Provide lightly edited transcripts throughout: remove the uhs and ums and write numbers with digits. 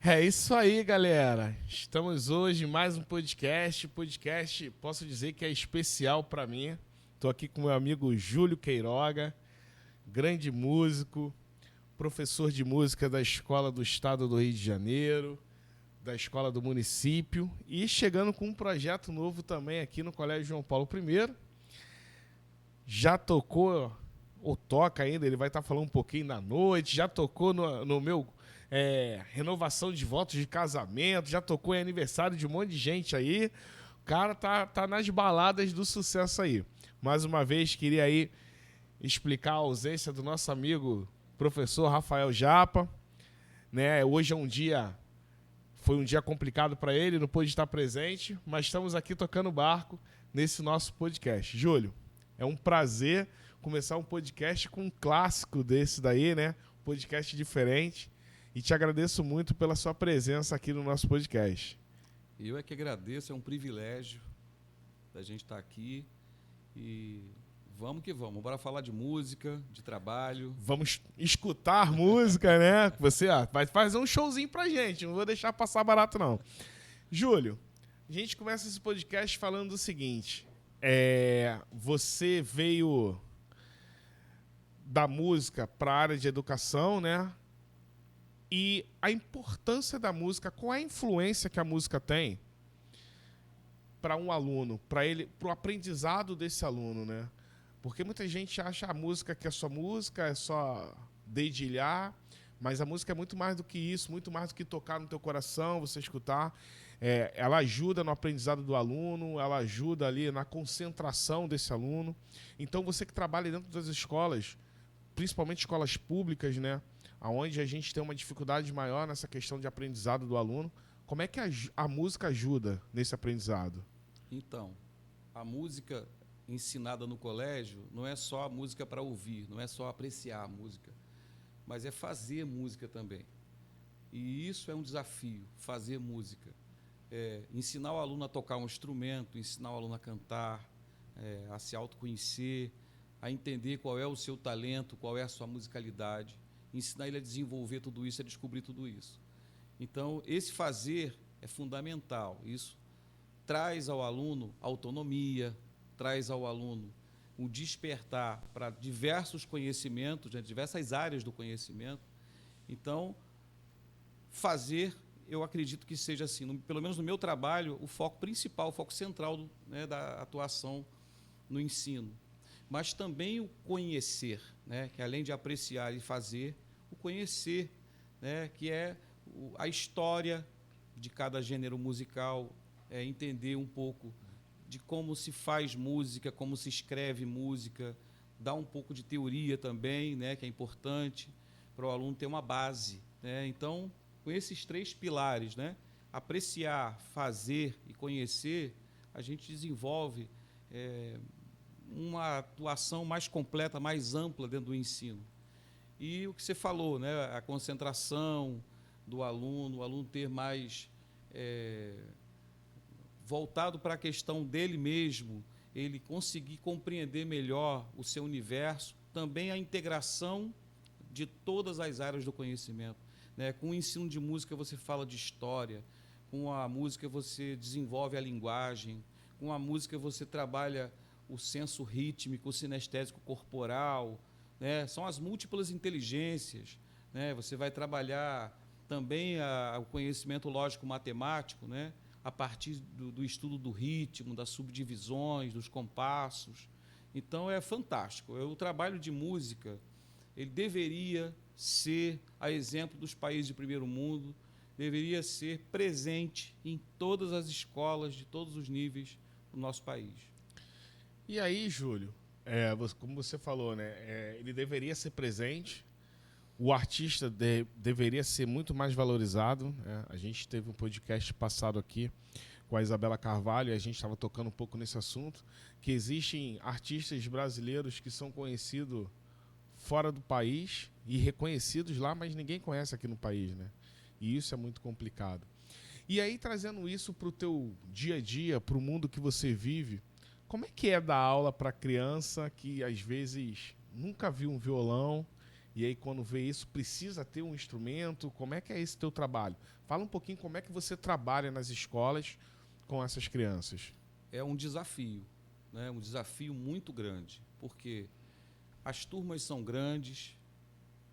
É isso aí, galera. Estamos hoje em mais um podcast. Podcast, posso dizer que é especial para mim. Estou aqui com meu amigo Júlio Queiroga, grande músico, professor de música da Escola do Estado do Rio de Janeiro, da Escola do Município e chegando com um projeto novo também aqui no Colégio João Paulo I. Já tocou, ou toca ainda, ele vai estar falando um pouquinho na noite, já tocou no meu renovação de votos de casamento, já tocou em aniversário de um monte de gente aí. O cara tá nas baladas do sucesso aí. Mais uma vez, queria aí explicar a ausência do nosso amigo professor Rafael Japa. Né? Hoje foi um dia complicado para ele, não pôde estar presente, mas estamos aqui tocando barco nesse nosso podcast. Júlio, é um prazer começar um podcast com um clássico desse daí, né? Um podcast diferente. E te agradeço muito pela sua presença aqui no nosso podcast. Eu é que agradeço, é um privilégio da gente estar aqui e vamos que vamos. Bora falar de música, de trabalho. Vamos escutar música, né? Você vai fazer um showzinho pra gente, não vou deixar passar barato, não. Júlio, a gente começa esse podcast falando do seguinte. Você veio da música para a área de educação, né? E a importância da música, qual é a influência que a música tem para um aluno, para o aprendizado desse aluno, né? Porque muita gente acha a música que é só música, é só dedilhar, mas a música é muito mais do que isso, muito mais do que tocar no teu coração, você escutar. Ela ajuda no aprendizado do aluno, ela ajuda ali na concentração desse aluno. Então, você que trabalha dentro das escolas, principalmente escolas públicas, né, onde a gente tem uma dificuldade maior nessa questão de aprendizado do aluno, como é que a música ajuda nesse aprendizado? Então, a música ensinada no colégio não é só a música para ouvir, não é só apreciar a música, mas é fazer música também. E isso é um desafio, fazer música. Ensinar o aluno a tocar um instrumento, ensinar o aluno a cantar, a se autoconhecer, a entender qual é o seu talento, qual é a sua musicalidade, ensinar ele a desenvolver tudo isso, a descobrir tudo isso. Então, esse fazer é fundamental. Isso traz ao aluno autonomia, traz ao aluno um despertar para diversos conhecimentos, né, diversas áreas do conhecimento. Então, fazer, eu acredito que seja assim, pelo menos no meu trabalho, o foco principal, o foco central né, da atuação no ensino. Mas também o conhecer, né, que além de apreciar e fazer, o conhecer, né, que é a história de cada gênero musical, entender um pouco de como se faz música, como se escreve música, dar um pouco de teoria também, né, que é importante para o aluno ter uma base. Né? Então, com esses três pilares, né, apreciar, fazer e conhecer, a gente desenvolve uma atuação mais completa, mais ampla dentro do ensino. E o que você falou, né, a concentração do aluno, o aluno ter mais voltado para a questão dele mesmo, ele conseguir compreender melhor o seu universo, também a integração de todas as áreas do conhecimento. Né? Com o ensino de música você fala de história, com a música você desenvolve a linguagem, com a música você trabalha o senso rítmico, o sinestésico corporal, né? São as múltiplas inteligências. Né? Você vai trabalhar também o conhecimento lógico-matemático, né? A partir do estudo do ritmo, das subdivisões, dos compassos. Então, é fantástico. O trabalho de música ele deveria ser, a exemplo dos países de primeiro mundo, deveria ser presente em todas as escolas, de todos os níveis do nosso país. E aí, Júlio, como você falou, né, ele deveria ser presente, o artista deveria ser muito mais valorizado. Né? A gente teve um podcast passado aqui com a Isabela Carvalho e a gente estava tocando um pouco nesse assunto, que existem artistas brasileiros que são conhecidos fora do país e reconhecidos lá, mas ninguém conhece aqui no país. Né? E isso é muito complicado. E aí, trazendo isso para o teu dia a dia, para o mundo que você vive, como é que é dar aula para criança que, às vezes, nunca viu um violão e aí quando vê isso, precisa ter um instrumento. Como é que é esse teu trabalho? Fala um pouquinho como é que você trabalha nas escolas com essas crianças. É um desafio, né? Um desafio muito grande, porque as turmas são grandes,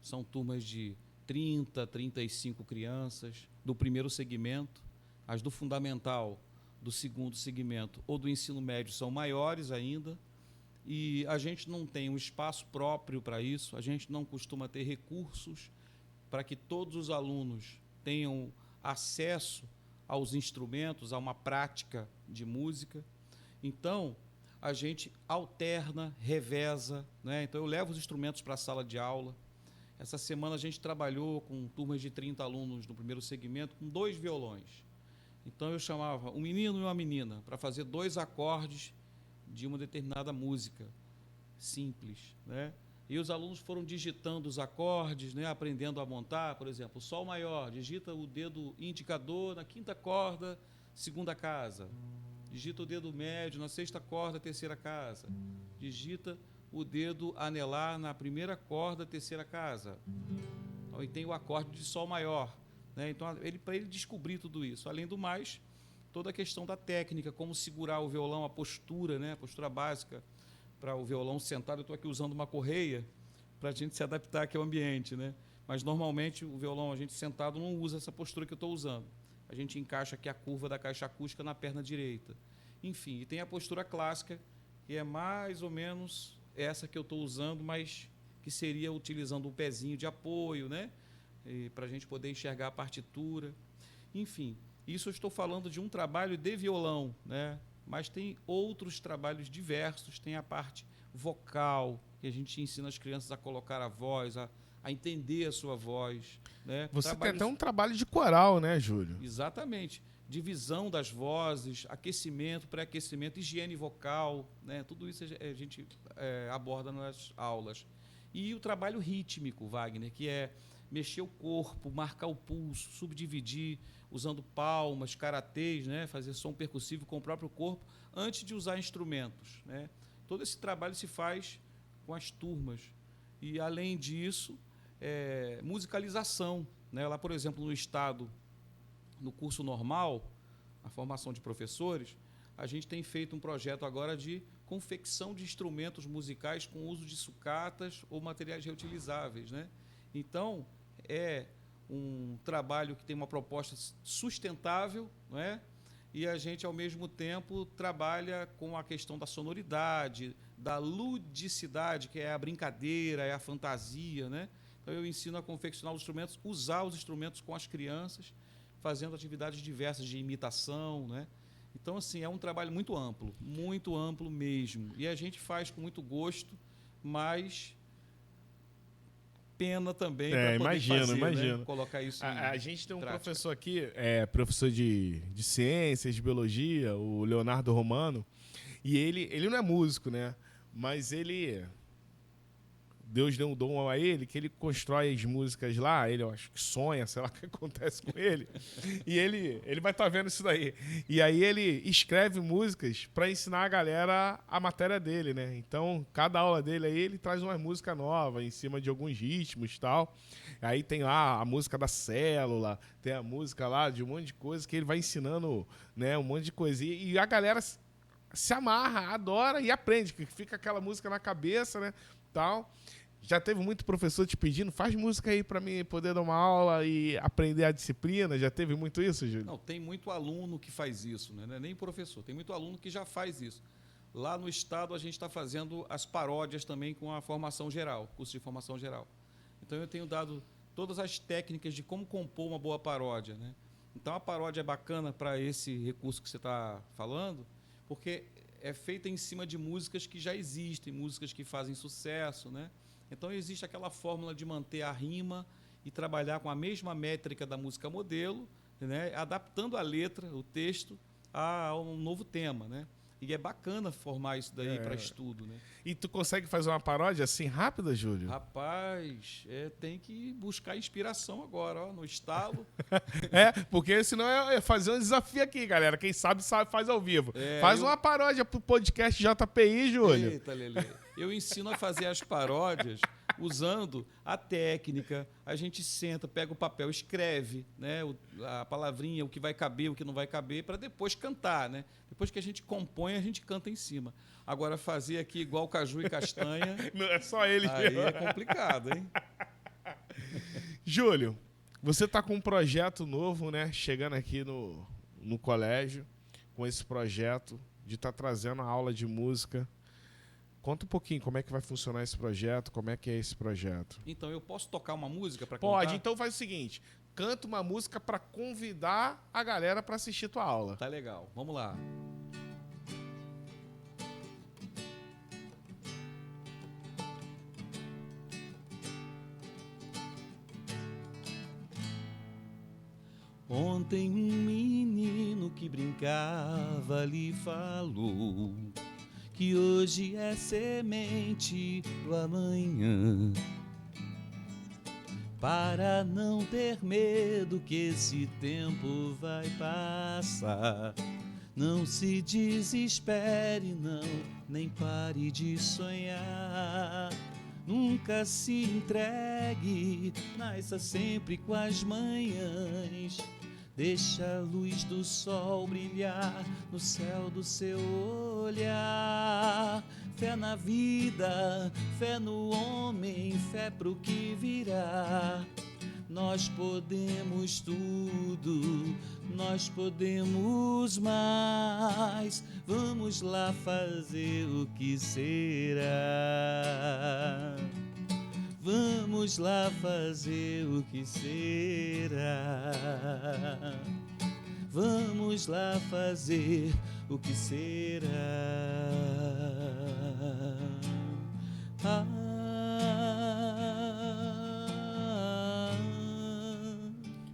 são turmas de 30, 35 crianças, do primeiro segmento. As do fundamental, do segundo segmento ou do ensino médio são maiores ainda, e a gente não tem um espaço próprio para isso, a gente não costuma ter recursos para que todos os alunos tenham acesso aos instrumentos, a uma prática de música. Então, a gente alterna, reveza, né? Então, eu levo os instrumentos para a sala de aula. Essa semana a gente trabalhou com turmas de 30 alunos no primeiro segmento, com 2 violões. Então, eu chamava um menino e uma menina para fazer 2 acordes de uma determinada música simples, né? E os alunos foram digitando os acordes, né? Aprendendo a montar, por exemplo, Sol maior, digita o dedo indicador na 5ª corda, 2ª casa. Digita o dedo médio na 6ª corda, 3ª casa. Digita o dedo anelar na 1ª corda, 3ª casa. Então, e tem o acorde de Sol maior, né? Então, para ele descobrir tudo isso. Além do mais, toda a questão da técnica, como segurar o violão, a postura, né? A postura básica para o violão sentado. Eu estou aqui usando uma correia para a gente se adaptar aqui ao ambiente, né? Mas, normalmente, o violão, a gente sentado, não usa essa postura que eu estou usando. A gente encaixa aqui a curva da caixa acústica na perna direita. Enfim, e tem a postura clássica, que é mais ou menos essa que eu estou usando, mas que seria utilizando um pezinho de apoio, né? Para a gente poder enxergar a partitura. Enfim, isso eu estou falando de um trabalho de violão, né? Mas tem outros trabalhos diversos, tem a parte vocal, que a gente ensina as crianças a colocar a voz, a entender a sua voz, né? Você tem até um trabalho de coral, né, Júlio? Exatamente. Divisão das vozes, aquecimento, pré-aquecimento, higiene vocal, né? Tudo isso a gente aborda nas aulas. E o trabalho rítmico, Wagner, que é mexer o corpo, marcar o pulso, subdividir, usando palmas, karatês, né? Fazer som percussivo com o próprio corpo, antes de usar instrumentos, né? Todo esse trabalho se faz com as turmas. E, além disso, musicalização, né? Lá, por exemplo, no estado, no curso normal, a formação de professores, a gente tem feito um projeto agora de confecção de instrumentos musicais com uso de sucatas ou materiais reutilizáveis, né? Então, é um trabalho que tem uma proposta sustentável, não é? E a gente, ao mesmo tempo, trabalha com a questão da sonoridade, da ludicidade, que é a brincadeira, é a fantasia, né? Então, eu ensino a confeccionar os instrumentos, usar os instrumentos com as crianças, fazendo atividades diversas de imitação, né? Então, assim, é um trabalho muito amplo mesmo. E a gente faz com muito gosto, mas pena também para poder fazer, imagino. Né? Colocar isso a gente tem um prática. professor aqui, professor de ciências, de biologia, o Leonardo Romano, e ele não é músico, né? Mas Deus deu um dom a ele, que ele constrói as músicas lá, ele, eu acho que sonha, sei lá o que acontece com ele, e ele vai estar vendo isso daí. E aí ele escreve músicas para ensinar a galera a matéria dele, né? Então, cada aula dele aí, ele traz uma música nova, em cima de alguns ritmos e tal. Aí tem lá a música da célula, tem a música lá de um monte de coisa, que ele vai ensinando, né, um monte de coisa. E a galera se amarra, adora e aprende, que fica aquela música na cabeça, né, tal. Já teve muito professor te pedindo, faz música aí para mim poder dar uma aula e aprender a disciplina? Já teve muito isso, Júlio? Não, tem muito aluno que faz isso, né? Não é nem professor, tem muito aluno que já faz isso. Lá no estado a gente está fazendo as paródias também com a formação geral, curso de formação geral. Então eu tenho dado todas as técnicas de como compor uma boa paródia, né? Então a paródia é bacana para esse recurso que você está falando, porque é feita em cima de músicas que já existem, músicas que fazem sucesso, né? Então, existe aquela fórmula de manter a rima e trabalhar com a mesma métrica da música modelo, né? Adaptando a letra, o texto, a um novo tema, né? E é bacana formar isso daí para estudo, né? E tu consegue fazer uma paródia assim rápida, Júlio? Rapaz, tem que buscar inspiração agora, ó, no estalo. Porque senão é fazer um desafio aqui, galera. Quem sabe faz ao vivo. Faz uma paródia pro podcast JPI, Júlio. Eita, Lelê. Eu ensino a fazer as paródias usando a técnica. A gente senta, pega o papel, escreve, né, a palavrinha, o que vai caber, o que não vai caber, para depois cantar, né? Depois que a gente compõe, a gente canta em cima. Agora, fazer aqui igual caju e castanha... Não é só ele. Aí é complicado, hein? Júlio, você está com um projeto novo, né? Chegando aqui no colégio, com esse projeto de estar trazendo a aula de música. Conta um pouquinho como é que vai funcionar esse projeto, como é que é esse projeto. Então, eu posso tocar uma música para Pode, contar? então faz o seguinte, canta uma música para convidar a galera para assistir tua aula. Tá legal, vamos lá. Ontem um menino que brincava lhe falou que hoje é semente do amanhã. Para não ter medo que esse tempo vai passar, não se desespere, não, nem pare de sonhar. Nunca se entregue, nasça sempre com as manhãs. Deixa a luz do sol brilhar no céu do seu olhar. Fé na vida, fé no homem, fé pro que virá. Nós podemos tudo, nós podemos mais. Vamos lá fazer o que será. Vamos lá fazer o que será. Vamos lá fazer o que será.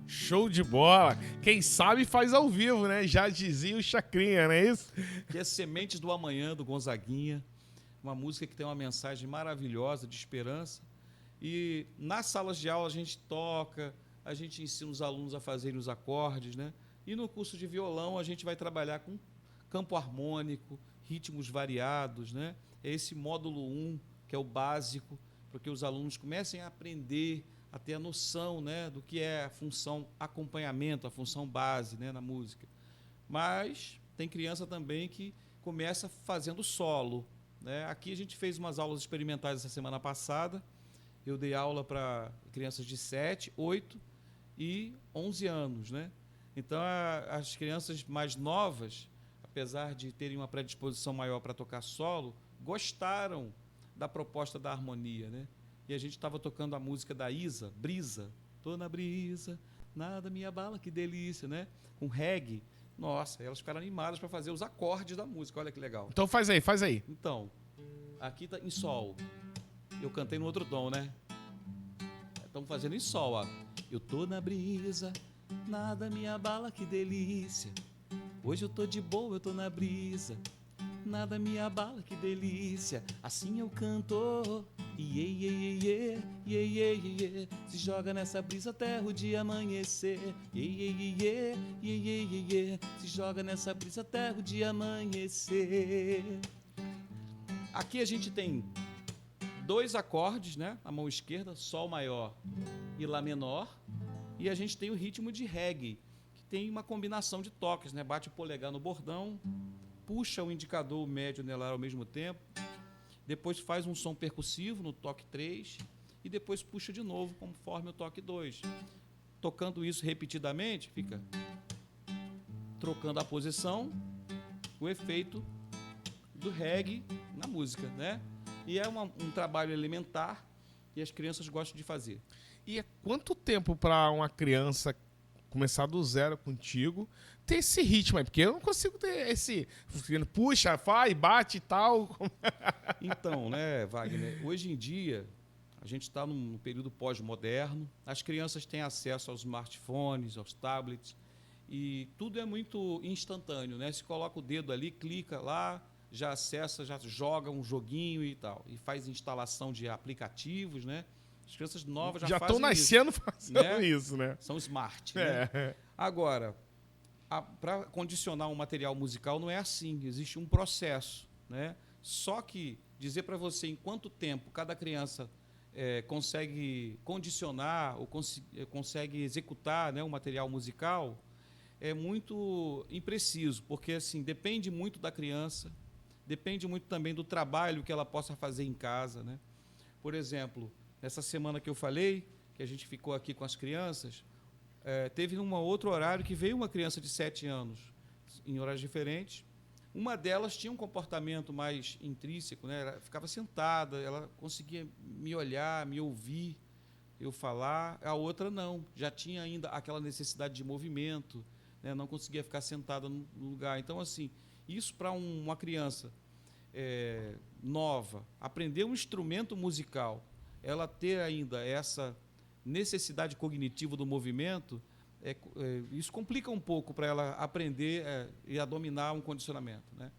Show de bola! Quem sabe faz ao vivo, né? Já dizia o Chacrinha, não é isso? Que é Sementes do Amanhã, do Gonzaguinha. Uma música que tem uma mensagem maravilhosa de esperança. E nas salas de aula a gente toca, a gente ensina os alunos a fazerem os acordes, né? E no curso de violão a gente vai trabalhar com campo harmônico, ritmos variados, né? É esse módulo 1, que é o básico, para que os alunos comecem a aprender, a ter a noção, né, do que é a função acompanhamento, a função base, né, na música. Mas tem criança também que começa fazendo solo, né? Aqui a gente fez umas aulas experimentais essa semana passada. Eu dei aula para crianças de 7, 8 e 11 anos, né? Então, as crianças mais novas, apesar de terem uma predisposição maior para tocar solo, gostaram da proposta da harmonia, né? E a gente estava tocando a música da Isa, Brisa. Tô na brisa, nada me abala, que delícia, né? Com reggae. Nossa, elas ficaram animadas para fazer os acordes da música, olha que legal. Então faz aí, faz aí. Então, aqui tá em sol. Eu cantei no outro tom, né? Estamos fazendo em sol, ó. Eu tô na brisa, nada me abala, que delícia. Hoje eu tô de boa, eu tô na brisa, nada me abala, que delícia. Assim eu canto, iê, iê, iê, iê, iê, iê. Se joga nessa brisa até o dia amanhecer. Iê, iê, iê, iê, iê, iê. Se joga nessa brisa até o dia amanhecer. Aqui a gente tem 2 acordes, né? A mão esquerda, Sol maior e Lá menor. E a gente tem o ritmo de reggae, que tem uma combinação de toques, né? Bate o polegar no bordão, puxa o indicador, o médio e o anelar ao mesmo tempo, depois faz um som percussivo no toque 3 e depois puxa de novo conforme o toque 2. Tocando isso repetidamente, fica trocando a posição, o efeito do reggae na música, né? E é um trabalho elementar e as crianças gostam de fazer. E é quanto tempo para uma criança começar do zero contigo ter esse ritmo aí? Porque eu não consigo ter esse... Puxa, faz, bate e tal. Então, né, Wagner, hoje em dia a gente está num período pós-moderno, as crianças têm acesso aos smartphones, aos tablets, e tudo é muito instantâneo, né? Se coloca o dedo ali, clica lá, já acessa, já joga um joguinho e tal, e faz instalação de aplicativos, né? As crianças novas já estão fazem nascendo isso, fazendo né? isso, né? São smart, né? Agora, para condicionar um material musical não é assim, existe um processo, né? Só que dizer para você em quanto tempo cada criança consegue condicionar ou consegue executar, né, o material musical, é muito impreciso, porque assim depende muito da criança, depende muito também do trabalho que ela possa fazer em casa, né? Por exemplo, nessa semana que eu falei, que a gente ficou aqui com as crianças, teve um outro horário que veio uma criança de 7 anos, em horários diferentes. Uma delas tinha um comportamento mais intrínseco, né? Ela ficava sentada, ela conseguia me olhar, me ouvir, eu falar. A outra não, já tinha ainda aquela necessidade de movimento, né? Não conseguia ficar sentada no lugar. Então, assim, isso para uma criança nova, aprender um instrumento musical, ela ter ainda essa necessidade cognitiva do movimento, isso complica um pouco para ela aprender e a dominar um condicionamento, né?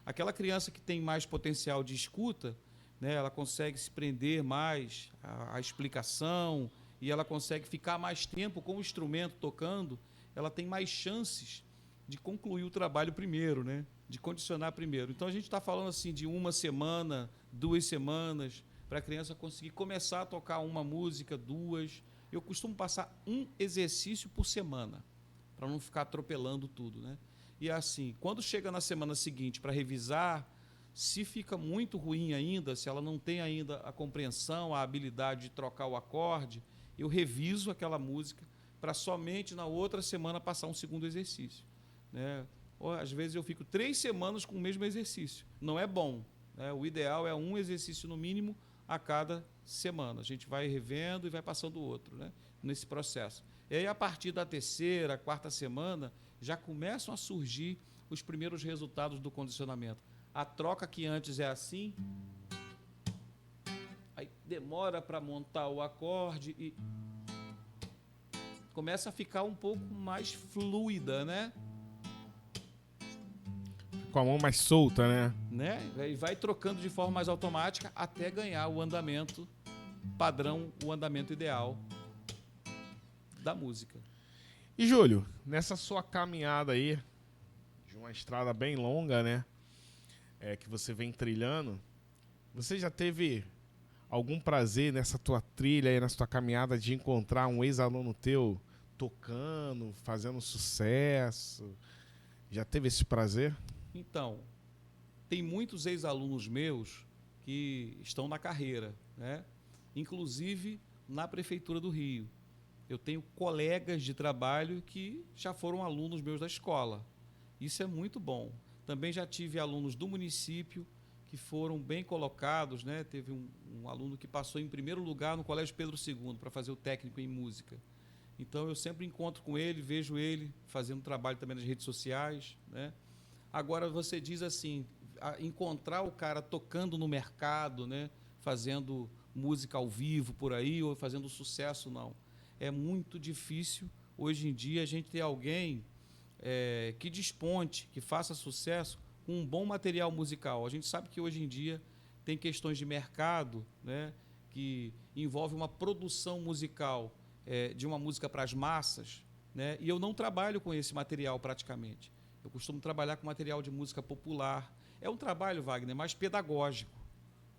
Aquela criança que tem mais potencial de escuta, né, ela consegue se prender mais à explicação e ela consegue ficar mais tempo com o instrumento tocando, ela tem mais chances de concluir o trabalho primeiro, né? De condicionar primeiro. Então, a gente está falando assim de 1 semana, 2 semanas, para a criança conseguir começar a tocar uma música, 2. Eu costumo passar 1 exercício por semana, para não ficar atropelando tudo, né? E assim, quando chega na semana seguinte para revisar, se fica muito ruim ainda, se ela não tem ainda a compreensão, a habilidade de trocar o acorde, eu reviso aquela música para somente na outra semana passar um segundo exercício, né? Ou, às vezes eu fico 3 semanas com o mesmo exercício. Não é bom, né? O ideal é 1 exercício no mínimo a cada semana. A gente vai revendo e vai passando o outro, né, nesse processo. E aí, a partir da 3ª, 4ª semana, já começam a surgir os primeiros resultados do condicionamento. A troca que antes é assim, aí demora para montar o acorde e começa a ficar um pouco mais fluida, né? Com a mão mais solta, né? E vai trocando de forma mais automática até ganhar o andamento padrão, o andamento ideal da música. E, Júlio, nessa sua caminhada aí, de uma estrada bem longa, né, que você vem trilhando, você já teve algum prazer nessa tua trilha aí, nessa tua caminhada, de encontrar um ex-aluno teu tocando, fazendo sucesso? Já teve esse prazer? Então, tem muitos ex-alunos meus que estão na carreira, né? Inclusive na Prefeitura do Rio. Eu tenho colegas de trabalho que já foram alunos meus da escola. Isso é muito bom. Também já tive alunos do município que foram bem colocados, né? Teve um aluno que passou em primeiro lugar no Colégio Pedro II para fazer o técnico em música. Então, eu sempre encontro com ele, vejo ele fazendo trabalho também nas redes sociais, né? Agora, você diz assim, encontrar o cara tocando no mercado, né, fazendo música ao vivo por aí, ou fazendo sucesso, não. É muito difícil, hoje em dia, a gente ter alguém que desponte, que faça sucesso com um bom material musical. A gente sabe que hoje em dia tem questões de mercado, né, que envolve uma produção musical de uma música para as massas, né, e eu não trabalho com esse material praticamente. Eu costumo trabalhar com material de música popular. É um trabalho, Wagner, mais pedagógico,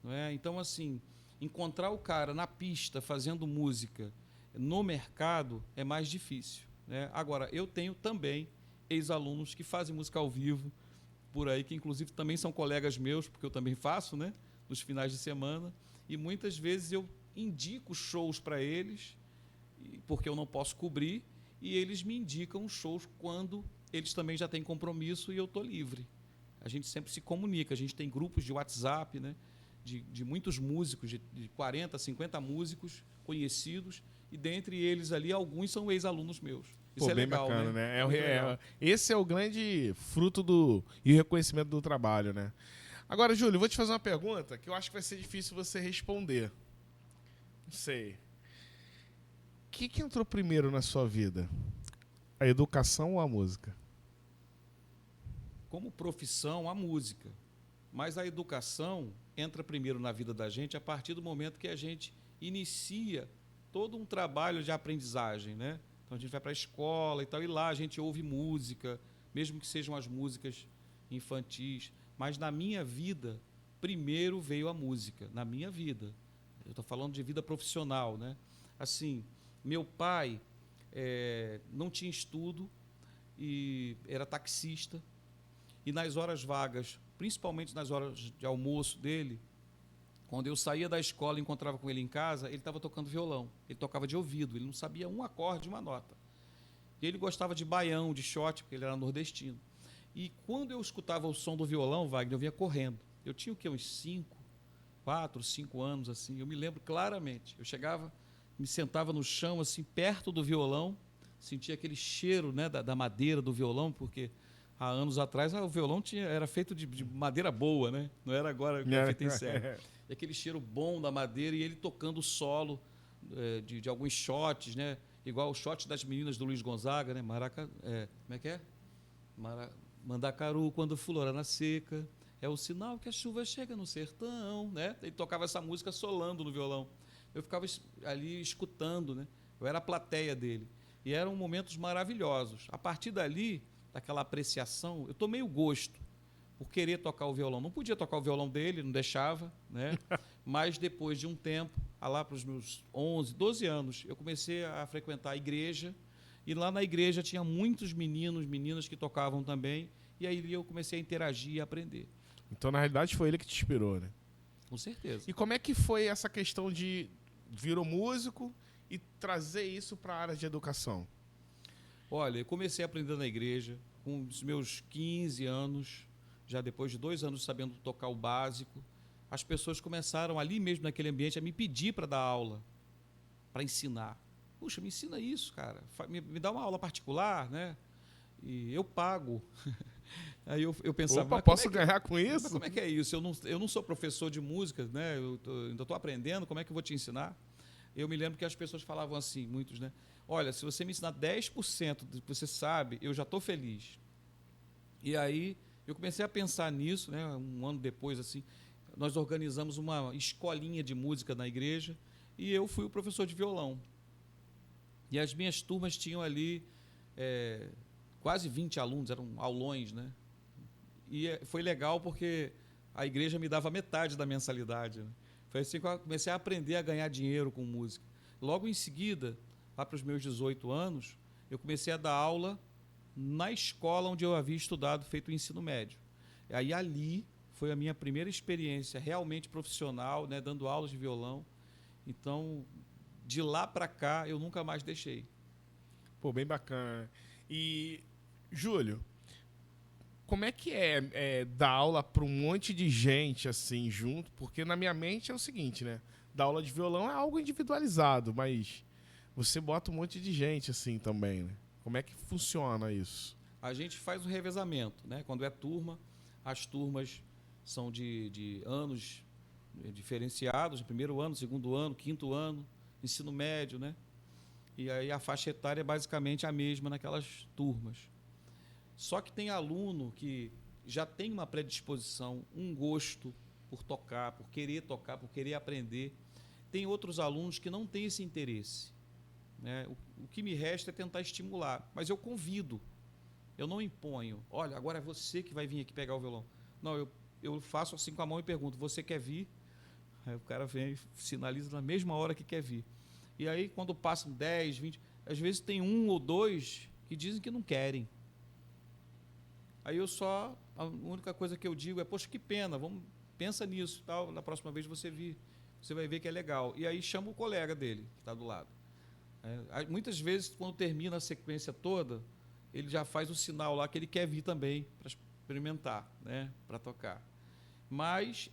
não é? Então, assim, encontrar o cara na pista fazendo música no mercado é mais difícil, né? Agora, eu tenho também ex-alunos que fazem música ao vivo por aí, que inclusive também são colegas meus, porque eu também faço, né, nos finais de semana, e muitas vezes eu indico shows para eles, porque eu não posso cobrir, e eles me indicam shows quando eles também já têm compromisso e eu estou livre. A gente sempre se comunica, a gente tem grupos de WhatsApp, né, de muitos músicos, de 40, 50 músicos conhecidos, e dentre eles ali, alguns são ex-alunos meus. Isso Pô, é bem legal, bacana, né? Esse é o grande fruto e reconhecimento do trabalho, né? Agora, Júlio, eu vou te fazer uma pergunta que eu acho que vai ser difícil você responder. Não sei. O que entrou primeiro na sua vida? A educação ou a música? Como profissão, a música. Mas a educação entra primeiro na vida da gente a partir do momento que a gente inicia todo um trabalho de aprendizagem, né? Então a gente vai para a escola e tal, e lá a gente ouve música, mesmo que sejam as músicas infantis. Mas na minha vida, primeiro veio a música, na minha vida. Eu estou falando de vida profissional, né? Assim, meu pai não tinha estudo e era taxista. E nas horas vagas, principalmente nas horas de almoço dele, quando eu saía da escola e encontrava com ele em casa, ele estava tocando violão. Ele tocava de ouvido, ele não sabia um acorde, uma nota. E ele gostava de baião, de shot, porque ele era nordestino. E quando eu escutava o som do violão, Wagner, eu vinha correndo. Eu tinha o quê? Uns 4, 5 anos, assim. Eu me lembro claramente. Eu chegava, me sentava no chão, assim, perto do violão, sentia aquele cheiro, né, da madeira do violão, porque há anos atrás o violão era feito de madeira boa, né? Não era agora feito em série. E aquele cheiro bom da madeira e ele tocando solo de alguns shots, né? Igual o shot das meninas do Luiz Gonzaga, né? Como é que é? Mandacaru, quando flora na seca, é o sinal que a chuva chega no sertão, né? Ele tocava essa música solando no violão. Eu ficava ali escutando, né? Eu era a plateia dele. E eram momentos maravilhosos. A partir dali, daquela apreciação, eu tomei o gosto por querer tocar o violão. Não podia tocar o violão dele, não deixava, né? Mas depois de um tempo, lá para os meus 11, 12 anos, eu comecei a frequentar a igreja, e lá na igreja tinha muitos meninos, meninas que tocavam também, e aí eu comecei a interagir e aprender. Então, na realidade, foi ele que te inspirou, né? Com certeza. E como é que foi essa questão de virou músico e trazer isso para a área de educação? Olha, eu comecei a aprender na igreja com os meus 15 anos, já depois de 2 anos sabendo tocar o básico. As pessoas começaram ali mesmo naquele ambiente a me pedir para dar aula, para ensinar. Puxa, me ensina isso, cara. Me dá uma aula particular, né? E eu pago. Aí eu pensava... Opa, posso ganhar com isso? Mas como é que é isso? Eu não sou professor de música, né? Ainda estou aprendendo, como é que eu vou te ensinar? Eu me lembro que as pessoas falavam assim, muitos, né? Olha, se você me ensinar 10% do que você sabe, eu já estou feliz. E aí eu comecei a pensar nisso, né? Um ano depois, assim, nós organizamos uma escolinha de música na igreja e eu fui o professor de violão. E as minhas turmas tinham ali quase 20 alunos, eram aulões, né? E foi legal porque a igreja me dava metade da mensalidade, né? Foi assim que eu comecei a aprender a ganhar dinheiro com música. Logo em seguida, lá para os meus 18 anos, eu comecei a dar aula na escola onde eu havia estudado, feito o ensino médio. E aí ali foi a minha primeira experiência realmente profissional, né, dando aulas de violão. Então, de lá para cá, eu nunca mais deixei. Pô, bem bacana. E, Júlio, como é que dar aula para um monte de gente assim junto? Porque na minha mente é o seguinte, né? Dar aula de violão é algo individualizado, mas você bota um monte de gente assim também, né? Como é que funciona isso? A gente faz um revezamento, né? Quando é turma, as turmas são de anos diferenciados, primeiro ano, segundo ano, quinto ano, ensino médio, né? E aí a faixa etária é basicamente a mesma naquelas turmas. Só que tem aluno que já tem uma predisposição, um gosto por tocar, por querer aprender. Tem outros alunos que não têm esse interesse, né? O que me resta é tentar estimular, mas eu convido, eu não imponho. Olha, agora é você que vai vir aqui pegar o violão. Não, eu faço assim com a mão e pergunto, você quer vir? Aí o cara vem e sinaliza na mesma hora que quer vir. E aí, quando passam 10, 20, às vezes tem 1 ou 2 que dizem que não querem. Aí a única coisa que eu digo é, poxa, que pena, pensa nisso, tal, na próxima vez você vai ver que é legal. E aí chama o colega dele, que está do lado. Muitas vezes, quando termina a sequência toda, ele já faz o sinal lá que ele quer vir também para experimentar, né, para tocar. Mas,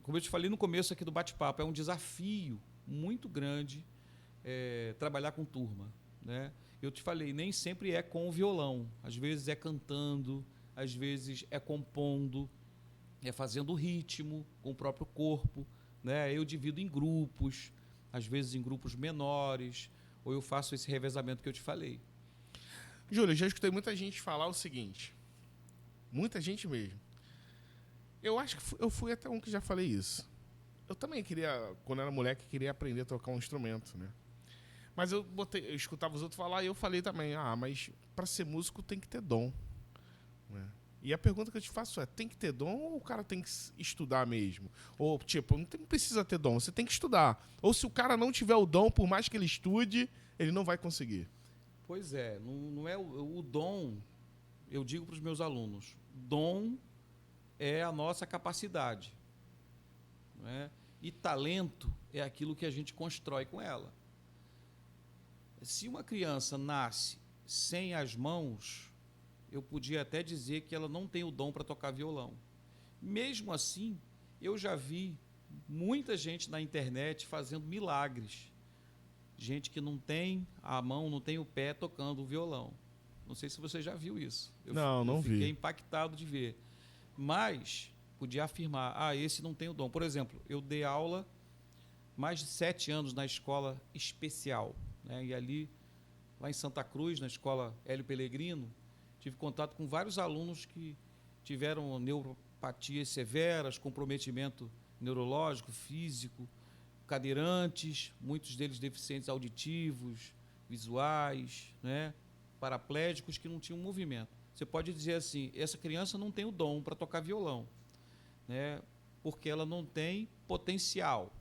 como eu te falei no começo aqui do bate-papo, é um desafio muito grande trabalhar com turma, né? Eu te falei, nem sempre é com o violão, às vezes é cantando, às vezes é compondo, é fazendo ritmo com o próprio corpo, né? Eu divido em grupos, às vezes em grupos menores, ou eu faço esse revezamento que eu te falei. Júlio, já escutei muita gente falar o seguinte, muita gente mesmo. Eu acho que eu fui até um que já falei isso. Eu também queria, quando era moleque, queria aprender a tocar um instrumento, né? Mas eu escutava os outros falar e eu falei também, mas para ser músico tem que ter dom, né? E a pergunta que eu te faço é, tem que ter dom ou o cara tem que estudar mesmo? Ou, tipo, não precisa ter dom, você tem que estudar. Ou se o cara não tiver o dom, por mais que ele estude, ele não vai conseguir. Pois é, não é o dom, eu digo para os meus alunos, dom é a nossa capacidade, não é? E talento é aquilo que a gente constrói com ela. Se uma criança nasce sem as mãos, eu podia até dizer que ela não tem o dom para tocar violão. Mesmo assim, eu já vi muita gente na internet fazendo milagres. Gente que não tem a mão, não tem o pé tocando o violão. Não sei se você já viu isso. Não vi. Fiquei impactado de ver. Mas podia afirmar, esse não tem o dom. Por exemplo, eu dei aula mais de 7 anos na escola especial, né? E ali, lá em Santa Cruz, na escola Hélio Pellegrino, tive contato com vários alunos que tiveram neuropatias severas, comprometimento neurológico, físico, cadeirantes, muitos deles deficientes auditivos, visuais, né? Paraplégicos que não tinham movimento. Você pode dizer assim, essa criança não tem o dom para tocar violão, né? Porque ela não tem potencial,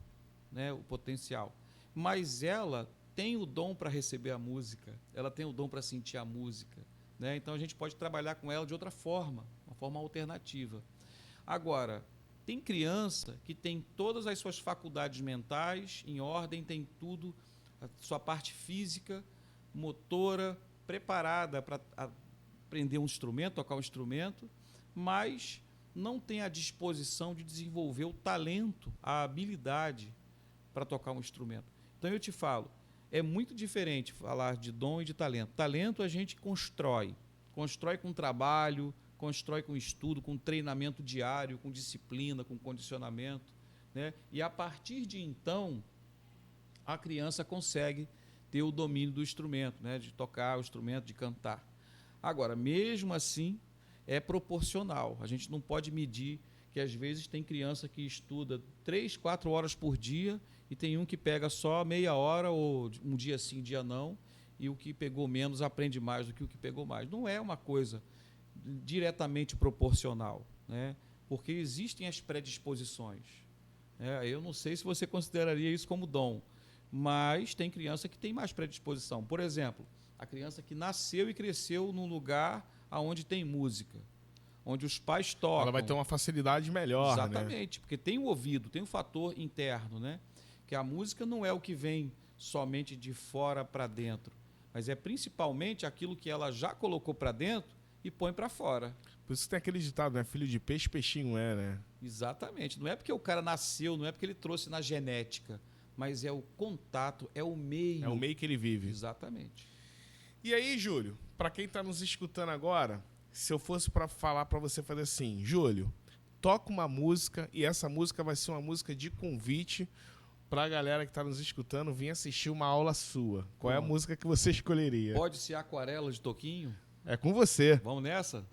né? O potencial. Mas ela tem o dom para receber a música, ela tem o dom para sentir a música, né? Então a gente pode trabalhar com ela de outra forma, uma forma alternativa. Agora, tem criança que tem todas as suas faculdades mentais em ordem, tem tudo, a sua parte física, motora, preparada para aprender um instrumento, tocar um instrumento, mas não tem a disposição de desenvolver o talento, a habilidade para tocar um instrumento. Então eu te falo, é muito diferente falar de dom e de talento. Talento a gente constrói com trabalho, constrói com estudo, com treinamento diário, com disciplina, com condicionamento, né? E a partir de então, a criança consegue ter o domínio do instrumento, né? De tocar o instrumento, de cantar. Agora, mesmo assim, é proporcional. A gente não pode medir que, às vezes, tem criança que estuda 3, 4 horas por dia e tem um que pega só meia hora, ou um dia sim, um dia não, e o que pegou menos aprende mais do que o que pegou mais. Não é uma coisa diretamente proporcional, né? Porque existem as predisposições. Eu não sei se você consideraria isso como dom, mas tem criança que tem mais predisposição. Por exemplo, a criança que nasceu e cresceu num lugar onde tem música, onde os pais tocam. Ela vai ter uma facilidade melhor, exatamente, né? Porque tem o ouvido, tem o fator interno, né? Que a música não é o que vem somente de fora para dentro, mas é principalmente aquilo que ela já colocou para dentro e põe para fora. Por isso que tem aquele ditado, né? Filho de peixe, peixinho é, né? Exatamente. Não é porque o cara nasceu, não é porque ele trouxe na genética, mas é o contato, é o meio. É o meio que ele vive. Exatamente. E aí, Júlio, para quem está nos escutando agora, se eu fosse para falar para você fazer assim, Júlio, toca uma música e essa música vai ser uma música de convite para a galera que está nos escutando vir assistir uma aula sua. Qual é a música que você escolheria? Pode ser Aquarela de Toquinho? É com você. Vamos nessa?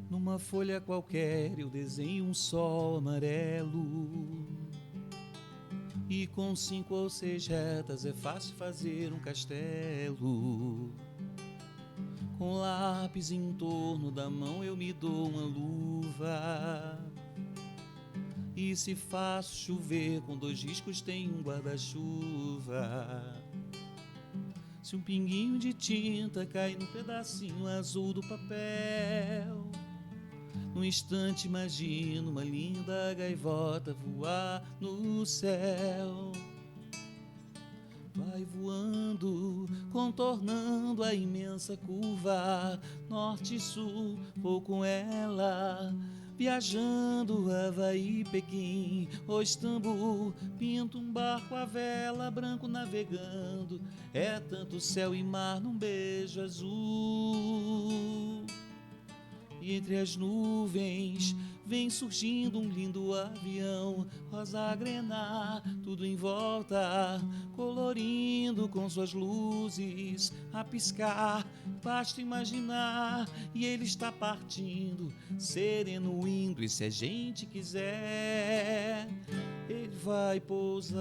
Numa folha qualquer eu desenho um sol amarelo, e com 5 ou 6 retas é fácil fazer um castelo. Com lápis em torno da mão eu me dou uma luva, e se faço chover com 2 riscos tem um guarda-chuva. Se um pinguinho de tinta cai num pedacinho azul do papel, num instante imagino uma linda gaivota voar no céu. Vai voando, contornando a imensa curva, norte e sul, vou com ela, viajando Havaí, Pequim ou Istambul. Pinto um barco à vela, branco navegando, é tanto céu e mar num beijo azul. E entre as nuvens vem surgindo um lindo avião, rosa grená, tudo em volta, colorindo com suas luzes a piscar. Basta imaginar, e ele está partindo, sereno indo, e se a gente quiser, ele vai pousar.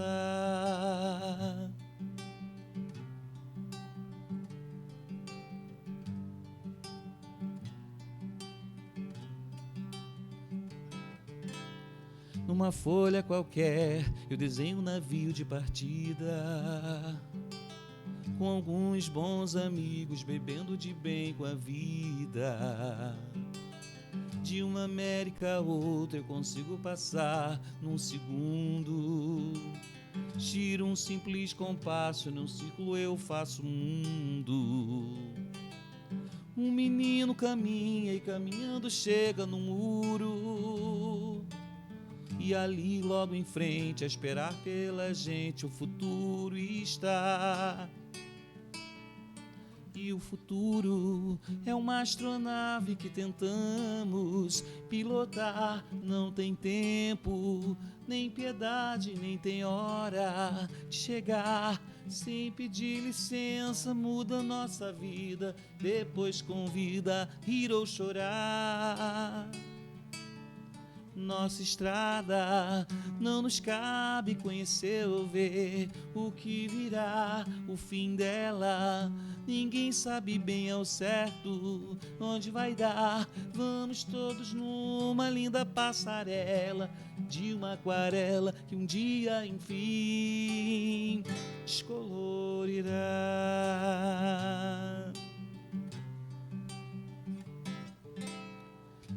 Numa folha qualquer, eu desenho um navio de partida, com alguns bons amigos, bebendo de bem com a vida. De uma América a outra eu consigo passar num segundo. Giro um simples compasso, num círculo eu faço mundo. Um menino caminha e caminhando chega no muro. E ali logo em frente, a esperar pela gente, o futuro está. E o futuro é uma astronave que tentamos pilotar. Não tem tempo, nem piedade, nem tem hora de chegar. Sem pedir licença, muda nossa vida, depois convida rir ou chorar. Nossa estrada não nos cabe conhecer ou ver o que virá, o fim dela. Ninguém sabe bem ao certo onde vai dar. Vamos todos numa linda passarela de uma aquarela que um dia, enfim, descolorirá.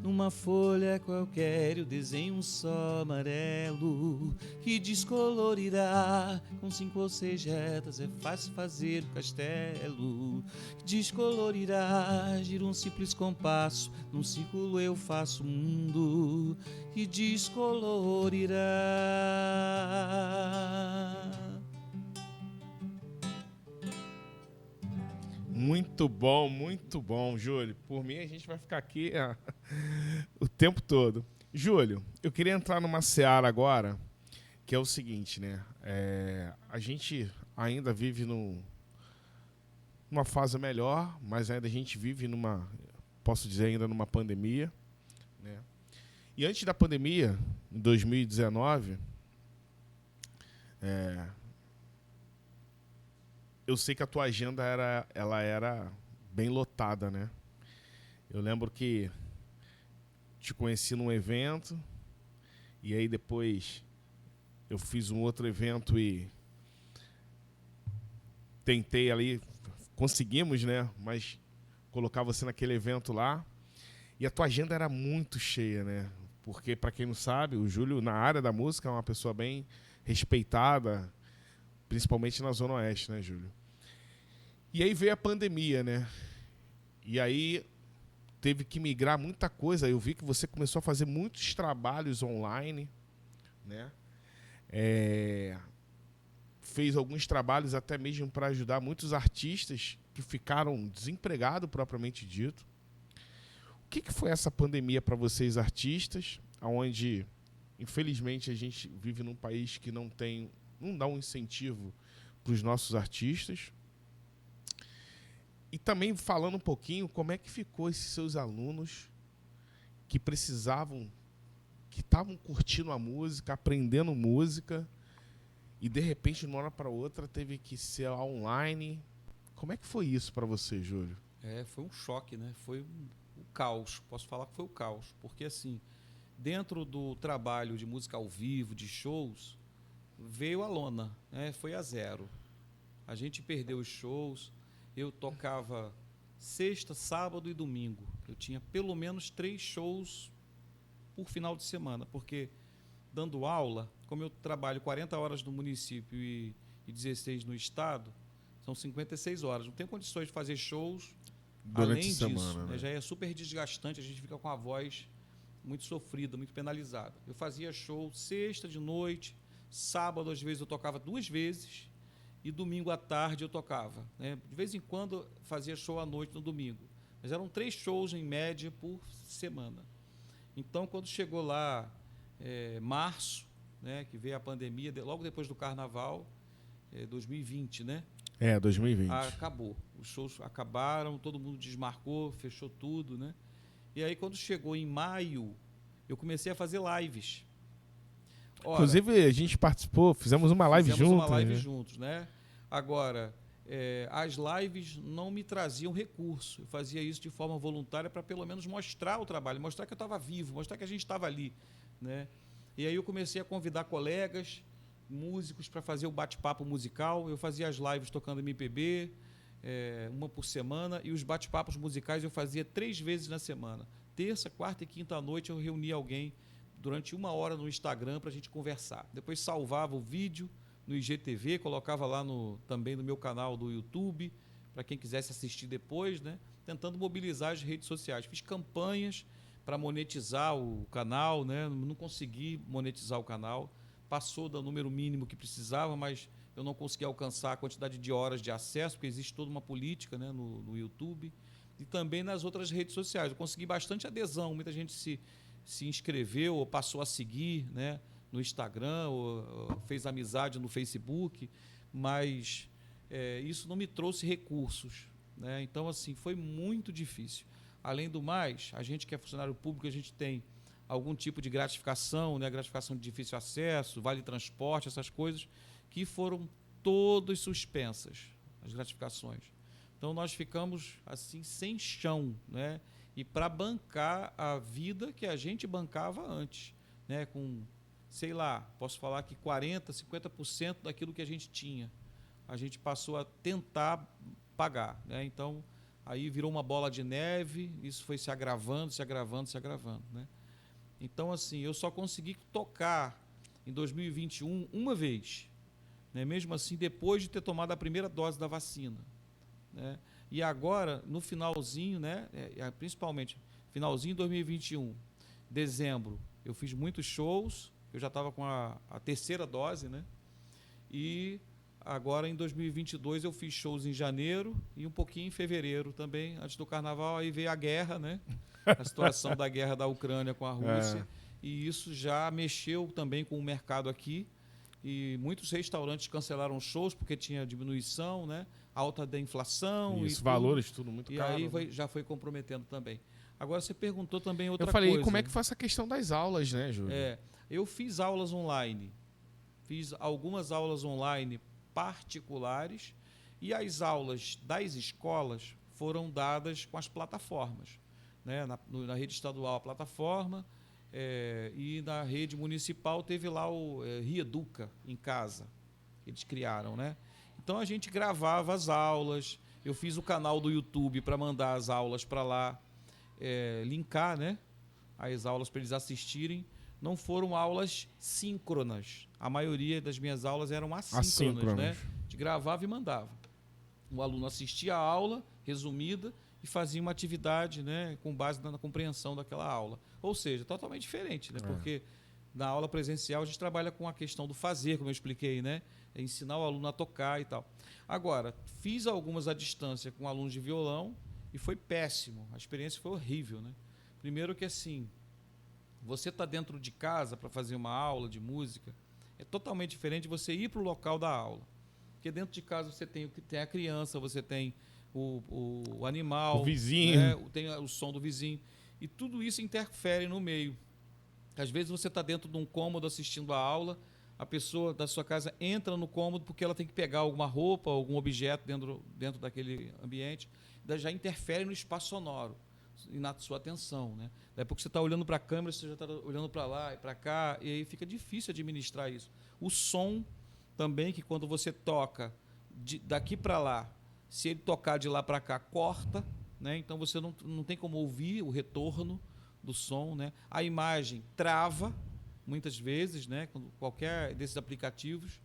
Numa folha qualquer eu desenho um sol amarelo que descolorirá. Com 5 ou 6 retas é fácil fazer um castelo que descolorirá. Giro um simples compasso, num círculo eu faço mundo que descolorirá. Muito bom, Júlio. Por mim, a gente vai ficar aqui o tempo todo. Júlio, eu queria entrar numa seara agora, que é o seguinte, né? A gente ainda vive numa fase melhor, mas ainda a gente vive posso dizer, ainda numa pandemia, né? E antes da pandemia, em 2019, eu sei que a tua agenda era bem lotada, né? Eu lembro que te conheci num evento e aí depois eu fiz um outro evento e tentei ali, conseguimos, né? Mas colocar você naquele evento lá e a tua agenda era muito cheia, né? Porque, para quem não sabe, o Júlio, na área da música, é uma pessoa bem respeitada, principalmente na Zona Oeste, né, Júlio? E aí veio a pandemia, né? E aí teve que migrar muita coisa. Eu vi que você começou a fazer muitos trabalhos online, né? Fez alguns trabalhos até mesmo para ajudar muitos artistas que ficaram desempregados, propriamente dito. O que foi essa pandemia para vocês, artistas, onde, infelizmente, a gente vive num país que não dá um incentivo para os nossos artistas? E também falando um pouquinho como é que ficou esses seus alunos que precisavam, que estavam curtindo a música, aprendendo música, e de repente, de uma hora para outra, teve que ser online. Como é que foi isso para você, Júlio? Foi um choque, né? Foi o caos. Posso falar que foi o caos. Porque, assim, dentro do trabalho de música ao vivo, de shows, veio a lona, né? Foi a zero. A gente perdeu os shows. Eu tocava sexta, sábado e domingo. Eu tinha pelo menos 3 shows por final de semana, porque dando aula, como eu trabalho 40 horas no município e 16 no estado, são 56 horas. Não tenho condições de fazer shows durante além a semana, disso. né? Já é super desgastante, a gente fica com a voz muito sofrida, muito penalizada. Eu fazia show sexta de noite, sábado às vezes eu tocava 2 vezes, e domingo à tarde eu tocava, né? De vez em quando fazia show à noite no domingo, mas eram 3 shows em média por semana. Então, quando chegou lá, março, né, que veio a pandemia, logo depois do Carnaval, 2020, né? 2020. Acabou. Os shows acabaram, todo mundo desmarcou, fechou tudo, né? E aí, quando chegou em maio, eu comecei a fazer lives. Ora, inclusive, a gente participou, fizemos uma live juntos. Fizemos uma live juntos, né? Agora, as lives não me traziam recurso. Eu fazia isso de forma voluntária para pelo menos mostrar o trabalho, mostrar que eu estava vivo, mostrar que a gente estava ali, né? E aí eu comecei a convidar colegas, músicos, para fazer o bate-papo musical. Eu fazia as lives tocando MPB, uma por semana, e os bate-papos musicais eu fazia 3 vezes na semana. Terça, quarta e quinta à noite eu reunia alguém durante 1 hora no Instagram para a gente conversar. Depois salvava o vídeo no IGTV, colocava lá também no meu canal do YouTube, para quem quisesse assistir depois, né? Tentando mobilizar as redes sociais. Fiz campanhas para monetizar o canal, né? Não consegui monetizar o canal. Passou do número mínimo que precisava, mas eu não consegui alcançar a quantidade de horas de acesso, porque existe toda uma política, né, no YouTube. E também nas outras redes sociais. Eu consegui bastante adesão, muita gente se inscreveu ou passou a seguir, né, no Instagram, ou fez amizade no Facebook, mas isso não me trouxe recursos, né? Então, assim, foi muito difícil. Além do mais, a gente que é funcionário público, a gente tem algum tipo de gratificação, né? Gratificação de difícil acesso, vale transporte, essas coisas, que foram todas suspensas, as gratificações. Então, nós ficamos assim sem chão, né? E para bancar a vida que a gente bancava antes, né? Com, sei lá, posso falar que 40%, 50% daquilo que a gente tinha, a gente passou a tentar pagar, né? Então, aí virou uma bola de neve, isso foi se agravando, se agravando, se agravando, né? Então, assim, eu só consegui tocar em 2021 uma vez, né? Mesmo assim, depois de ter tomado a primeira dose da vacina, né? E agora, no finalzinho, né? Principalmente finalzinho de 2021, dezembro, eu fiz muitos shows, eu já estava com a terceira dose, né? E agora, em 2022, eu fiz shows em janeiro e um pouquinho em fevereiro também, antes do Carnaval. Aí veio a guerra, né? A situação da guerra da Ucrânia com a Rússia. E isso já mexeu também com o mercado aqui. E muitos restaurantes cancelaram shows porque tinha diminuição, né? Alta da inflação. Isso, e valores, tudo muito caro. E aí já foi comprometendo também. Agora, você perguntou também outra coisa. coisa. Eu falei, como é que foi essa questão das aulas, né, Júlio? Eu fiz aulas online. Fiz algumas aulas online particulares e as aulas das escolas foram dadas com as plataformas, né? Na rede estadual a plataforma, e na rede municipal teve lá o Rieduca em casa, eles criaram, né? Então a gente gravava as aulas, eu fiz o canal do YouTube para mandar as aulas para lá, linkar, né, as aulas para eles assistirem. Não foram aulas síncronas. A maioria das minhas aulas eram assíncronas, né? A gente gravava e mandava. O aluno assistia a aula resumida e fazia uma atividade, né, com base na compreensão daquela aula. Ou seja, totalmente diferente, né? Porque na aula presencial a gente trabalha com a questão do fazer, como eu expliquei, né? Ensinar o aluno a tocar e tal. Agora, fiz algumas à distância com alunos de violão e foi péssimo. A experiência foi horrível, né? Primeiro que, assim, você está dentro de casa para fazer uma aula de música, é totalmente diferente de você ir para o local da aula. Porque dentro de casa você tem a criança, você tem o animal, o vizinho, né? Tem o som do vizinho. E tudo isso interfere no meio. Às vezes você está dentro de um cômodo assistindo a aula, a pessoa da sua casa entra no cômodo porque ela tem que pegar alguma roupa, algum objeto dentro daquele ambiente, já interfere no espaço sonoro e na sua atenção, né? Daí porque você está olhando para a câmera, você já está olhando para lá e para cá, e aí fica difícil administrar isso. O som também, que quando você toca daqui para lá, se ele tocar de lá para cá, corta, né? Então você não tem como ouvir o retorno do som, né? A imagem trava, muitas vezes, né? Qualquer desses aplicativos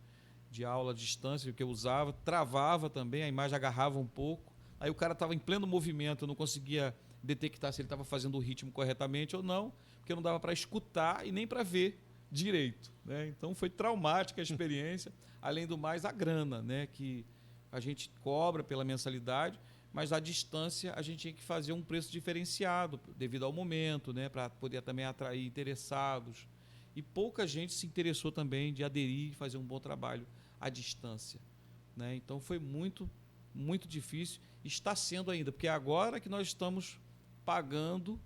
de aula à distância que eu usava, travava também, a imagem agarrava um pouco, aí o cara estava em pleno movimento, eu não conseguia detectar se ele estava fazendo o ritmo corretamente ou não, porque não dava para escutar e nem para ver direito, né? Então foi traumática a experiência, além do mais a grana, né, que a gente cobra pela mensalidade, mas à distância a gente tinha que fazer um preço diferenciado devido ao momento, né, para poder também atrair interessados. E pouca gente se interessou também de aderir e fazer um bom trabalho à distância, né? Então foi muito, muito difícil, está sendo ainda, porque é agora que nós estamos pagando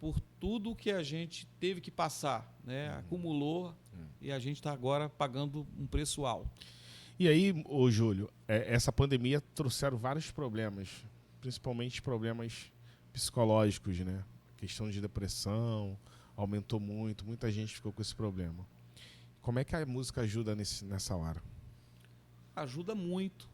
por tudo que a gente teve que passar, né? Acumulou e a gente está agora pagando um preço alto. E aí, ô Júlio, essa pandemia trouxeram vários problemas, principalmente problemas psicológicos, né? Questão de depressão, aumentou muito, muita gente ficou com esse problema. Como é que a música ajuda nessa hora? Ajuda muito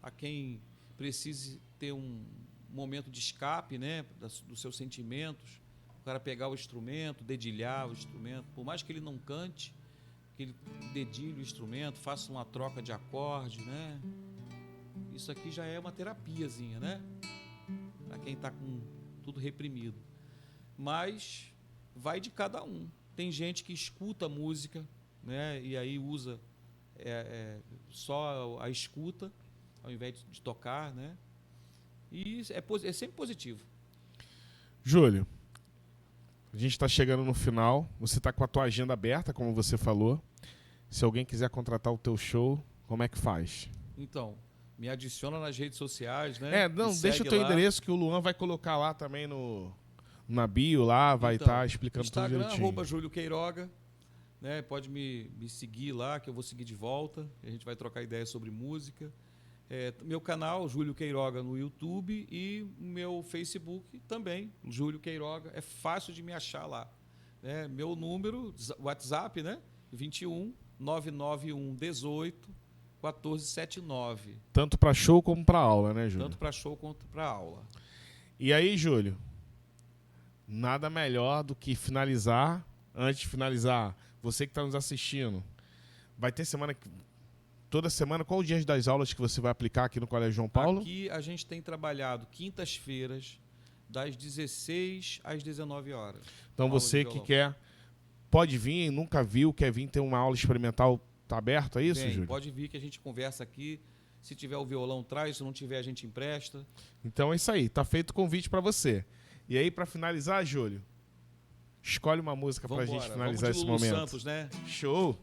a quem precise ter um momento de escape, né, dos seus sentimentos, o cara pegar o instrumento, dedilhar o instrumento, por mais que ele não cante, que ele dedilhe o instrumento, faça uma troca de acorde, né? Isso aqui já é uma terapiazinha, né? Para quem está com tudo reprimido. Mas vai de cada um. Tem gente que escuta música, né? E aí usa só a escuta, ao invés de tocar, né? E é sempre positivo. Júlio, a gente está chegando no final. Você está com a tua agenda aberta, como você falou. Se alguém quiser contratar o teu show, como é que faz? Então, me adiciona nas redes sociais, né? Deixa o teu endereço que o Luan vai colocar lá também na bio, lá vai estar explicando tudo direitinho. Instagram, @Júlio Queiroga, né? Pode me seguir lá, que eu vou seguir de volta. A gente vai trocar ideias sobre música. Meu canal, Júlio Queiroga, no YouTube, e meu Facebook também, Júlio Queiroga. É fácil de me achar lá, né? Meu número, WhatsApp, né? 21 991 18 1479. Tanto para show como para aula, né, Júlio? Tanto para show quanto para aula. E aí, Júlio, nada melhor do que finalizar. Antes de finalizar, você que está nos assistindo, vai ter toda semana, qual o dia das aulas que você vai aplicar aqui no Colégio João Paulo? Aqui a gente tem trabalhado quintas-feiras, das 16 às 19 horas. Então você que pode vir, nunca viu, quer vir ter uma aula experimental, tá aberto, é isso, Júlio? Pode vir que a gente conversa aqui. Se tiver o violão, traz. Se não tiver, a gente empresta. Então é isso aí, tá feito o convite para você. E aí, para finalizar, Júlio, escolhe uma música pra gente finalizar esse momento. Lulu Santos, né? Show!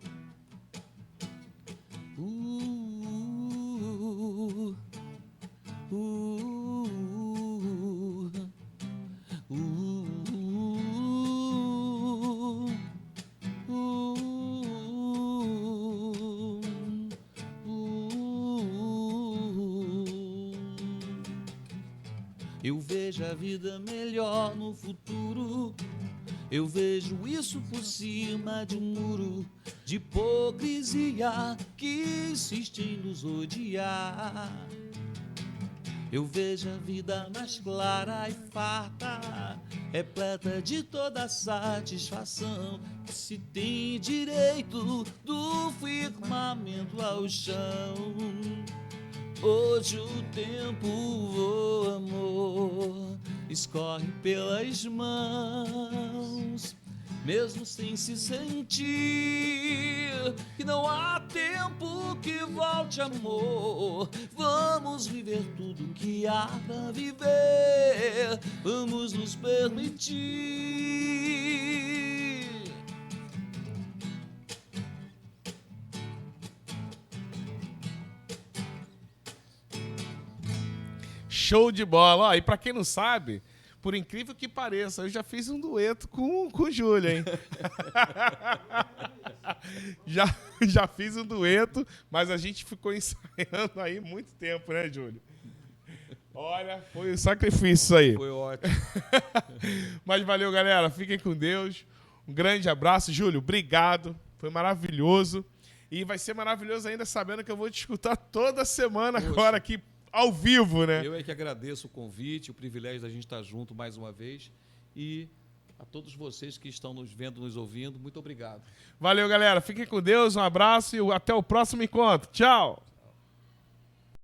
Eu vejo a vida melhor no futuro. Eu vejo isso por cima de um muro de hipocrisia que insiste em nos odiar. Eu vejo a vida mais clara e farta, repleta de toda satisfação, que se tem direito do firmamento ao chão. Hoje o tempo voa, amor, escorre pelas mãos, mesmo sem se sentir que não há tempo que volte, amor. Vamos viver tudo que há pra viver, vamos nos permitir. Show de bola! Ó, e pra quem não sabe, por incrível que pareça, eu já fiz um dueto com o Júlio, hein? já fiz um dueto, mas a gente ficou ensaiando aí muito tempo, né, Júlio? Olha, foi um sacrifício isso aí. Foi ótimo. Mas valeu, galera. Fiquem com Deus. Um grande abraço. Júlio, obrigado. Foi maravilhoso. E vai ser maravilhoso ainda sabendo que eu vou te escutar toda semana agora aqui, ao vivo, né? Eu é que agradeço o convite, o privilégio da gente estar junto mais uma vez. E a todos vocês que estão nos vendo, nos ouvindo, muito obrigado. Valeu, galera. Fiquem com Deus, um abraço e até o próximo encontro. Tchau!